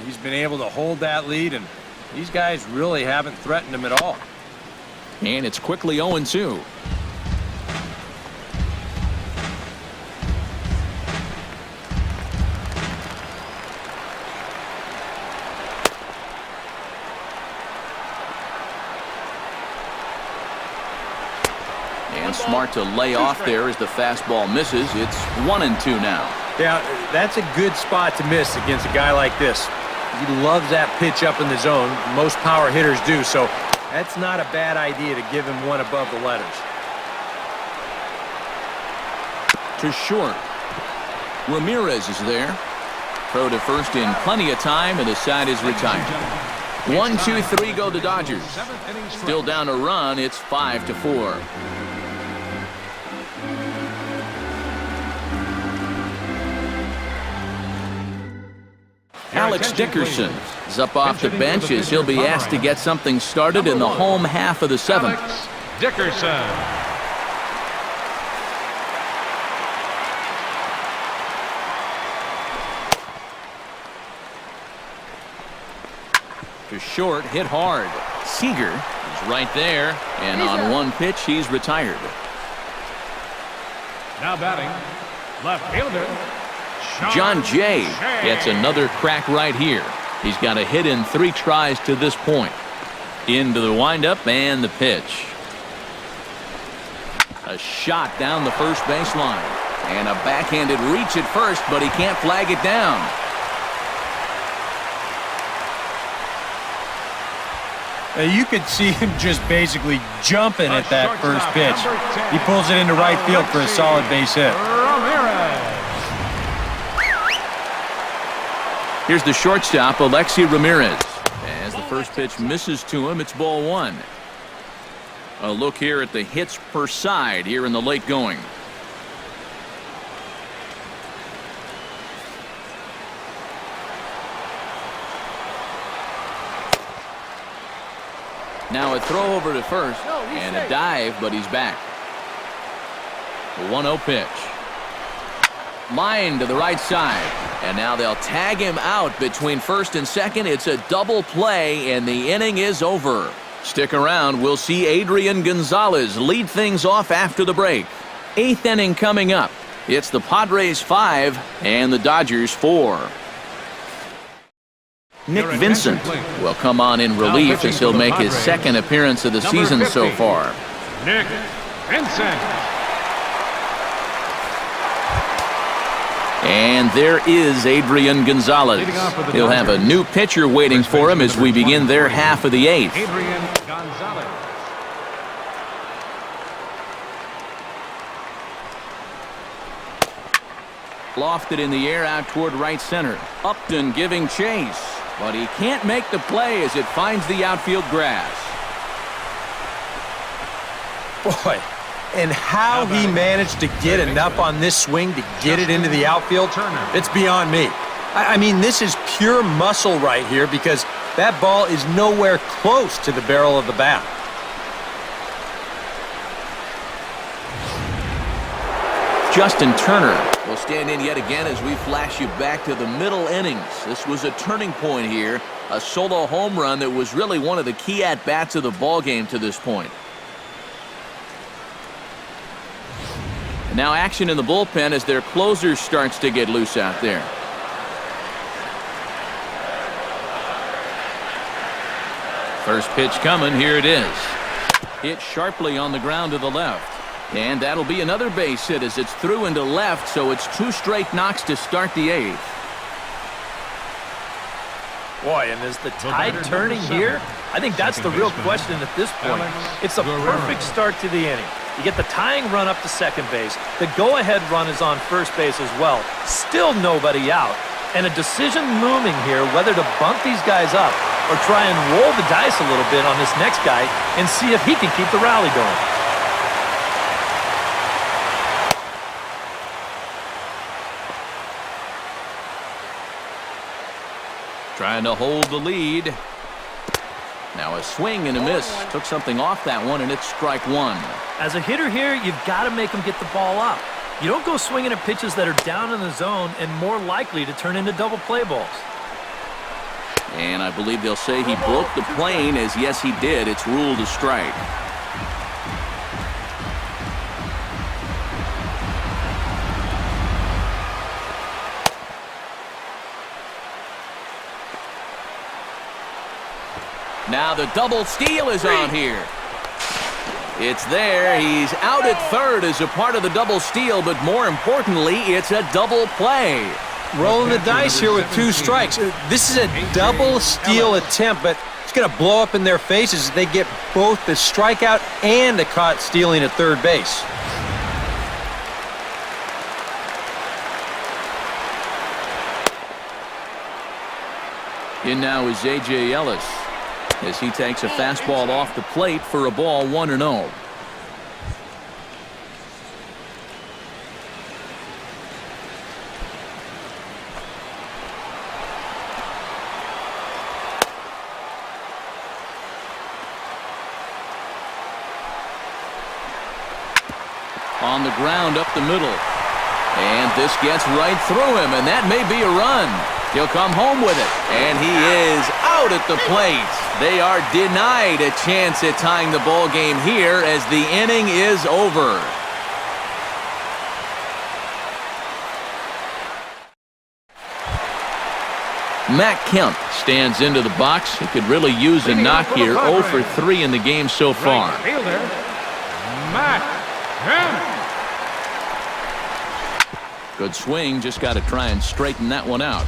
He's been able to hold that lead, and these guys really haven't threatened him at all. And it's quickly 0-2. Smart to lay off there as the fastball misses. It's 1-2 now. Yeah, that's a good spot to miss against a guy like this. He loves that pitch up in the zone. Most power hitters do, so that's not a bad idea to give him one above the letters. To short. Ramirez is there. Throw to first in plenty of time, and the side is retired. 1, 2, 3 go the Dodgers. Still down a run. It's 5-4. Alex Dickerson is up off the bench as he'll be asked to get something started in the home half of the 7th. Alex Dickerson. To short, hit hard. Seager is right there, and on one pitch, he's retired. Now batting, left fielder, John Jay gets another crack right here. He's got a hit in 3 tries to this point. Into the windup and the pitch. A shot down the first baseline. And a backhanded reach at first, but he can't flag it down. You could see him just basically jumping at that first pitch. He pulls it into right field for a solid base hit. Here's the shortstop, Alexi Ramirez. As the first pitch misses to him, it's ball one. A look here at the hits per side here in the late going. Now a throw over to first and a dive, but he's back. The 1-0 pitch. Line to the right side. And now they'll tag him out between first and second. It's a double play, and the inning is over. Stick around. We'll see Adrian Gonzalez lead things off after the break. 8th inning coming up. It's the Padres 5 and the Dodgers 4. Nick Vincent will come on in relief as he'll make his second appearance of the season so far. Nick Vincent. And there is Adrian Gonzalez. He'll have a new pitcher waiting for him as we begin their half of the 8th. Adrian Gonzalez. Lofted in the air out toward right center. Upton giving chase, but he can't make the play as it finds the outfield grass. Boy, and how he managed to get enough on this swing to get it into the outfield, it's beyond me. I mean, this is pure muscle right here because that ball is nowhere close to the barrel of the bat. Justin Turner will stand in yet again as we flash you back to the middle innings. This was a turning point here, a solo home run that was really one of the key at-bats of the ballgame to this point. And now action in the bullpen as their closer starts to get loose out there. First pitch coming, here it is. Hit sharply on the ground to the left. And that'll be another base hit as it's through into left, so it's 2 straight knocks to start the 8th. Boy, and is the tide turning here? I think that's the real question at this point. It's a perfect start to the inning. You get the tying run up to second base. The go-ahead run is on first base as well. Still nobody out. And a decision looming here whether to bump these guys up or try and roll the dice a little bit on this next guy and see if he can keep the rally going. Trying to hold the lead. Now a swing and a miss. Took something off that one, and it's strike one. As a hitter here, you've got to make them get the ball up. You don't go swinging at pitches that are down in the zone and more likely to turn into double play balls. And I believe they'll say he broke the plane, as yes he did. It's ruled a strike. Now the double steal is on here. It's there. He's out at third as a part of the double steal, but more importantly, it's a double play. Rolling the dice here with 2 strikes. This is a double steal attempt, but it's going to blow up in their faces as they get both the strikeout and the caught stealing at third base. In now is A.J. Ellis as he takes a fastball off the plate for a ball 1-0. On the ground up the middle. And this gets right through him, and that may be a run. He'll come home with it, and he is out at the plate. They are denied a chance at tying the ball game here as the inning is over. Matt Kemp stands into the box. He could really use a knock here. 0 for 3 in the game so far. Right fielder, Matt Kemp. Good swing, just got to try and straighten that one out.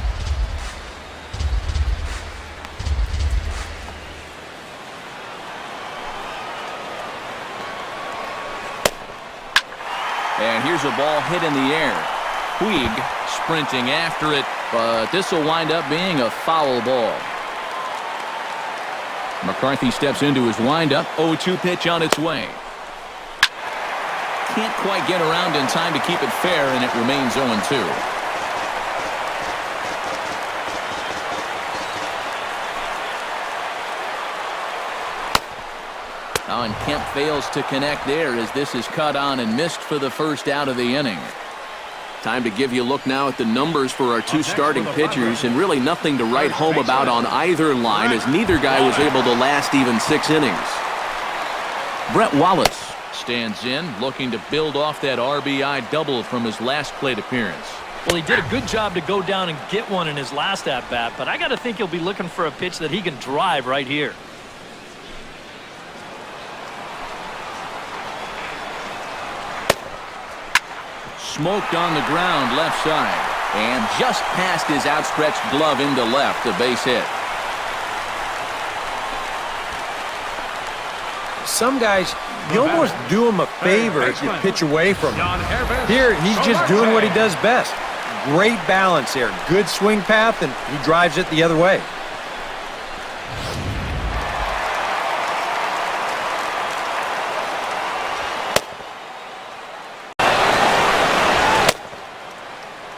And here's a ball hit in the air. Puig sprinting after it, but this will wind up being a foul ball. McCarthy steps into his windup. 0-2 pitch on its way. Can't quite get around in time to keep it fair, and it remains 0-2. Oh, and Kemp fails to connect there as this is cut on and missed for the first out of the inning. Time to give you a look now at the numbers for our two starting pitchers, and really nothing to write home about on either line as neither guy was able to last even 6 innings. Brett Wallace stands in, looking to build off that RBI double from his last plate appearance. Well, he did a good job to go down and get one in his last at-bat, but I got to think he'll be looking for a pitch that he can drive right here. Smoked on the ground left side, and just past his outstretched glove into left, a base hit. Some guys, you almost do him a favor if you pitch away from him. Here, he's just doing what he does best. Great balance here. Good swing path, and he drives it the other way.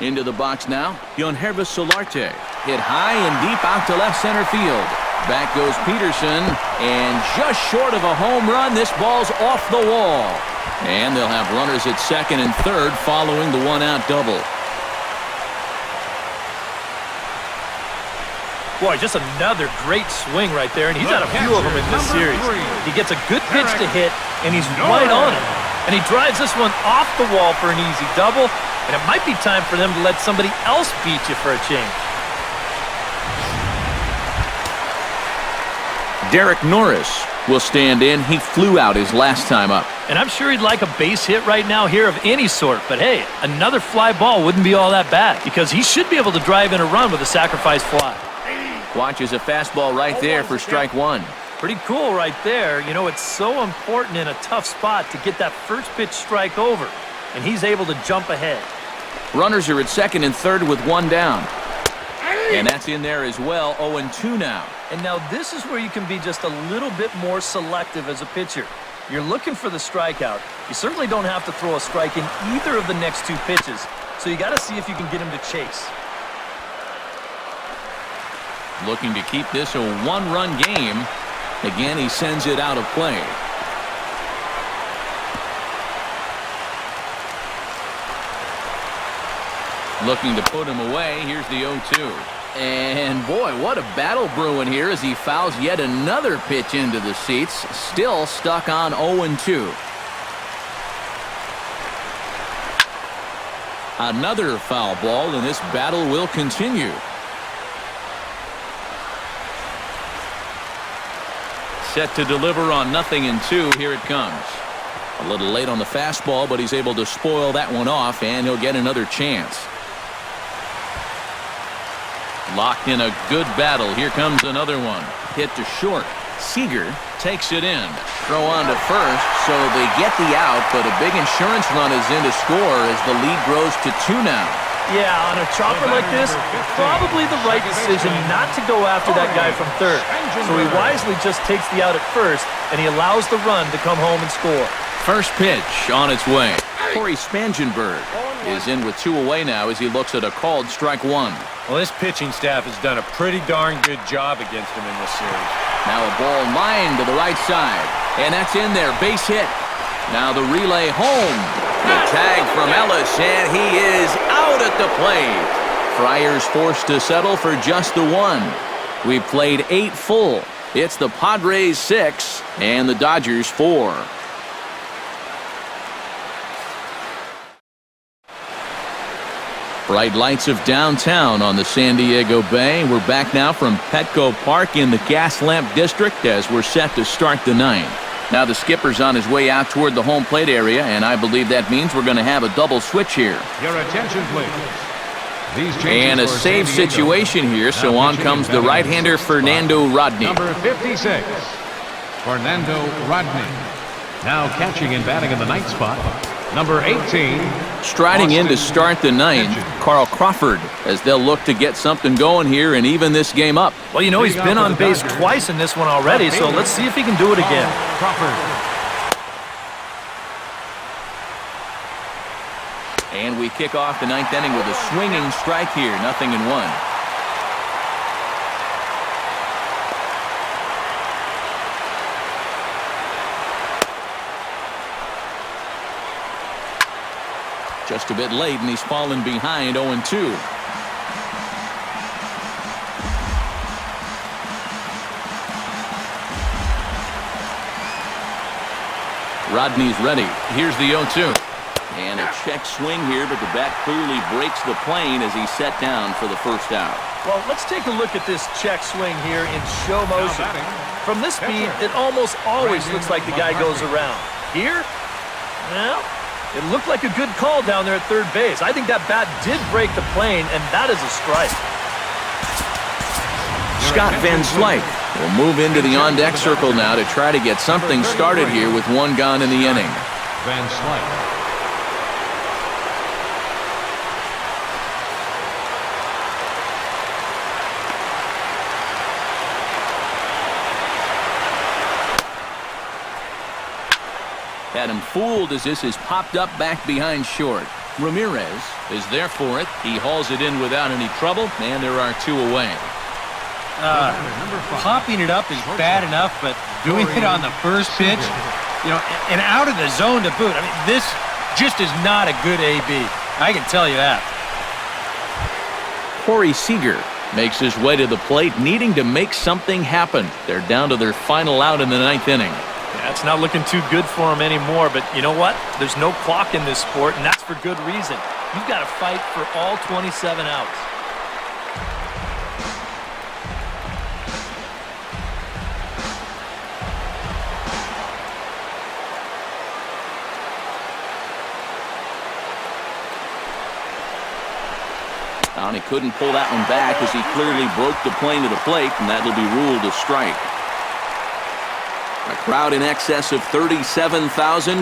Into the box now, Yonhervis Solarte. Hit high and deep out to left center field. Back goes Peterson, and just short of a home run, this ball's off the wall. And they'll have runners at second and third following the one-out double. Boy, just another great swing right there, and he's had a few of them in this series. He gets a good pitch to hit, and he's right on it. And he drives this one off the wall for an easy double, and it might be time for them to let somebody else beat you for a change. Derek Norris will stand in. He flew out his last time up. And I'm sure he'd like a base hit right now here of any sort, but hey, another fly ball wouldn't be all that bad because he should be able to drive in a run with a sacrifice fly. Watches a fastball right there for strike one. Pretty cool right there. You know, it's so important in a tough spot to get that first pitch strike over, and he's able to jump ahead. Runners are at second and third with one down. And that's in there as well, 0-2 now. And now this is where you can be just a little bit more selective as a pitcher. You're looking for the strikeout. You certainly don't have to throw a strike in either of the next two pitches, so you got to see if you can get him to chase. Looking to keep this a one-run game. Again, he sends it out of play. Looking to put him away. Here's the 0-2. And boy, what a battle brewing here as he fouls yet another pitch into the seats. Still stuck on 0-2. Another foul ball, and this battle will continue. Set to deliver on 0-2. Here it comes. A little late on the fastball, but he's able to spoil that one off, and he'll get another chance. Locked in a good battle. Here comes another one. Hit to short. Seager takes it in. Throw on to first, so they get the out, but a big insurance run is in to score as the lead grows to 2 now. Yeah, on a chopper like this, probably the right decision not to go after that guy from third. So he wisely just takes the out at first, and he allows the run to come home and score. First pitch on its way. Corey Spangenberg is in with 2 away now as he looks at a called strike one. Well, this pitching staff has done a pretty darn good job against him in this series. Now a ball lined to the right side, and that's in there, base hit. Now the relay home. The tag from Ellis, and he is out at the plate. Friars forced to settle for just the one. We've played 8 full. It's the Padres 6 and the Dodgers 4. Bright lights of downtown on the San Diego Bay. We're back now from Petco Park in the Gas Lamp District as we're set to start the ninth. Now the skipper's on his way out toward the home plate area, and I believe that means we're going to have a double switch here. Your attention, please. And a save situation here, so on comes the right-hander Fernando Rodney. Number 56, Fernando Rodney. Now catching and batting in the ninth spot, Number 18. Striding in to start the ninth, Carl Crawford, as they'll look to get something going here and even this game up. Well, you know, he's been on base twice in this one already, so let's see if he can do it again. Crawford. And we kick off the ninth inning with a swinging strike here, 0-1. Just a bit late, and he's fallen behind 0-2. Rodney's ready. Here's the 0-2. And a check swing here, but the bat clearly breaks the plane as he's set down for the first out. Well, let's take a look at this check swing here in show motion. From this speed, it almost always looks like the guy goes around. Here, well, it looked like a good call down there at third base. I think that bat did break the plane, and that is a strike. Scott Van Slyke will move into the on-deck circle now to try to get something started here with one gone in the inning. Van Slyke. Had him fooled as this is popped up back behind short. Ramirez is there for it. He hauls it in without any trouble, and there are two away. Popping it up is bad enough, but doing it on the first pitch, you know, and out of the zone to boot. I mean, this just is not a good AB. I can tell you that. Corey Seager makes his way to the plate, needing to make something happen. They're down to their final out in the ninth inning. Yeah, it's not looking too good for him anymore, but you know what? There's no clock in this sport, and that's for good reason. You've got to fight for all 27 outs. And he couldn't pull that one back as he clearly broke the plane to the plate, and that'll be ruled a strike. A crowd in excess of 37,000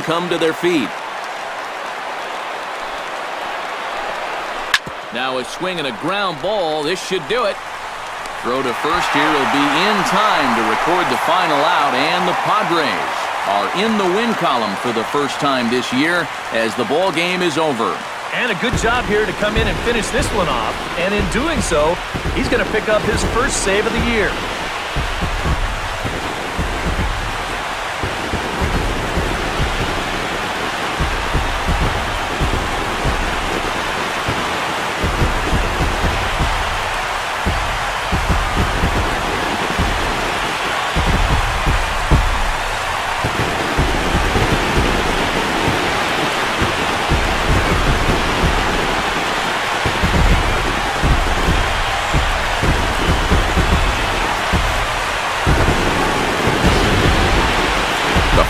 come to their feet. Now a swing and a ground ball. This should do it. Throw to first here will be in time to record the final out, and the Padres are in the win column for the first time this year as the ball game is over. And a good job here to come in and finish this one off. And in doing so, he's going to pick up his first save of the year.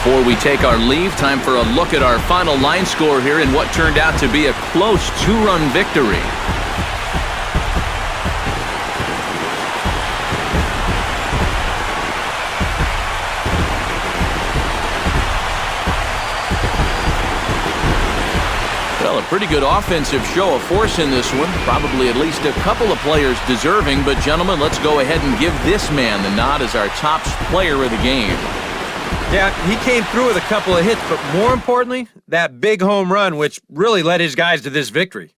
Before we take our leave, time for a look at our final line score here in what turned out to be a close two-run victory. Well, a pretty good offensive show of force in this one. Probably at least a couple of players deserving, but gentlemen, let's go ahead and give this man the nod as our top player of the game. Yeah, he came through with a couple of hits, but more importantly, that big home run, which really led his guys to this victory.